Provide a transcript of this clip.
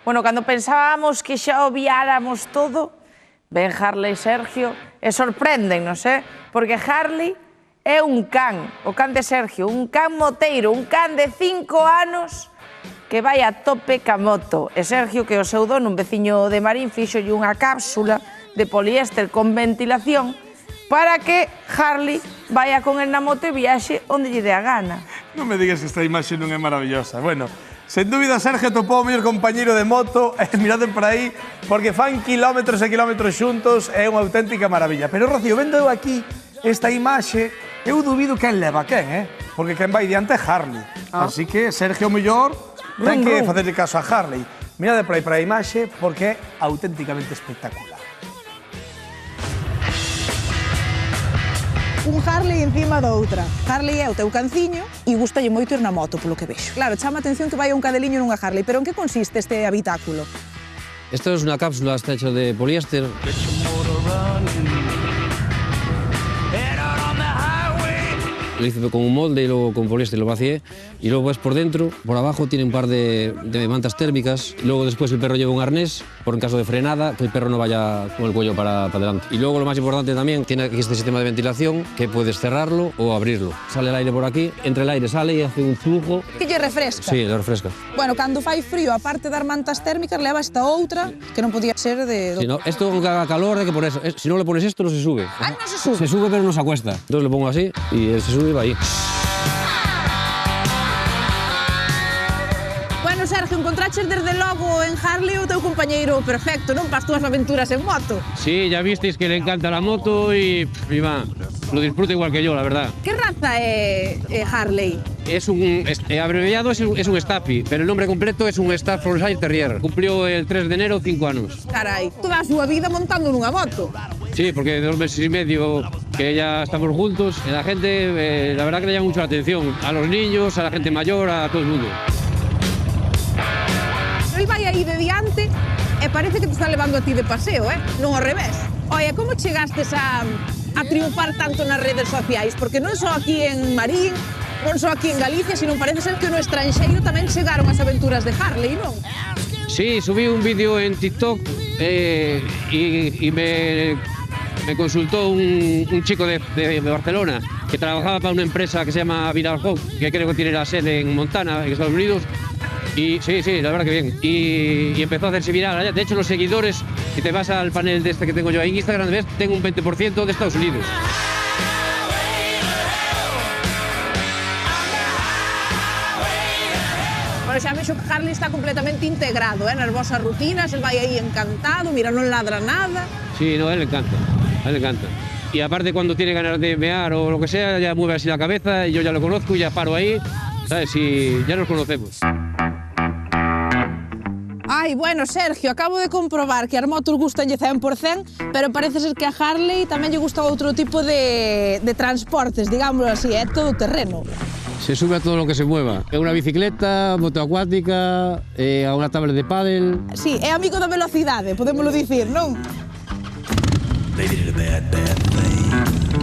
Bueno, cando pensábamos que xa obviáramos todo, ven Harley e Sergio e sorpréndennos, porque Harley é un can, o can de Sergio, un can moteiro, un can de 5 anos que vai a tope ca moto. E Sergio, que é o seu dono, un veciño de Marín, fixolle unha cápsula de poliéster con ventilación para que Harley vaya con el na moto e viaxe onde lle dé a gana. Non me digas que esta imaxe non é maravillosa. Bueno, sen dúbida, Sergio topou o mellor compañeiro de moto, miraden por aí, porque fan kilómetros e kilómetros xuntos, é unha auténtica maravilla. Pero, Rocío, vendo eu aquí esta imaxe, eu dubido quen leva quen, porque quen vai diante é Harley. Así que Sergio, o mellor, ten que facerle caso a Harley. Mirade por aí para a imaxe, porque é auténticamente espectacular. Un Harley encima da outra. Harley é o teu canciño e gustalle moito ir na moto, polo que vexo. Claro, chama a atención que vai un cadeliño nunha Harley, pero en que consiste este habitáculo? Esto es una cápsula, está hecho de poliéster. Lo hice con un molde y luego con poliéster lo vacié. Y luego pues por dentro, por abajo tiene un par de mantas térmicas. Y luego después el perro lleva un arnés, por en caso de frenada, que el perro no vaya con el cuello para adelante. Y luego lo más importante también, tiene aquí este sistema de ventilación, que puedes cerrarlo o abrirlo. Sale el aire por aquí, entre el aire sale y hace un flujo. Que lle refresca? Sí, le refresca. Bueno, cando fai frío, aparte das mantas térmicas, leva esta outra, que non podía ser de... Sí, no, esto aunque haga calor hay que poner eso. Si no le pones esto no se sube. Ah, no se sube. Se sube pero no se acuesta. Entonces lo pongo así y él se sube y va ahí. Bueno, Sergio, encontraches desde logo en Harley o teu compañeiro perfecto, non? Para as túas aventuras en moto. Sí, ya visteis que le encanta la moto y va, lo disfruta igual que yo, la verdad. Que raza é Harley? Es un abreviado, es un Staffy, pero el nombre completo es un Staffordshire Terrier. Cumplió el 3 de enero 5 años. Carai, toda a súa vida montando nunha moto. Sí, porque 2 meses y medio que ya estamos juntos, la gente, la verdad que le llama mucho la atención. A los niños, a la gente mayor, a todo el mundo. El vai aí de diante e parece que te está levando a ti de paseo, non ao revés. Oye, como chegastes a triunfar tanto nas redes sociais? Porque non só aquí en Marín, non só aquí en Galicia, sino parece ser que no estranxeiro tamén chegaron as aventuras de Harley, non? Sí, subí un vídeo en TikTok y me consultó un chico de Barcelona que trabajaba para una empresa que se llama Viral Hawk, que creo que tiene la sede en Montana, en Estados Unidos. Y sí, la verdad que bien. Y empezó a hacerse viral. De hecho, los seguidores, si te vas al panel de este que tengo yo en Instagram, ves, tengo un 20% de Estados Unidos. Bueno, xa vexo que Harley está completamente integrado, nas vosas rutinas, el vai aí encantado, mira, non ladra nada. Sí, no, a él le encanta, Y aparte cuando tiene ganas de mear o lo que sea, ya mueve así la cabeza y yo ya lo conozco, ya paro ahí, ¿sabes? Y ya nos conocemos. Ai, bueno, Sergio, acabo de comprobar que as motos gustanlle 100%, pero parece ser que a Harley tamén lle gusta outro tipo de transportes, digámoslo así, é todo terreno. Se sube a todo lo que se mueva. É unha bicicleta, moto acuática, a unha tablet de pádel. Sí, é amigo da velocidade, podémoslo dicir, non? They did a bad, bad thing.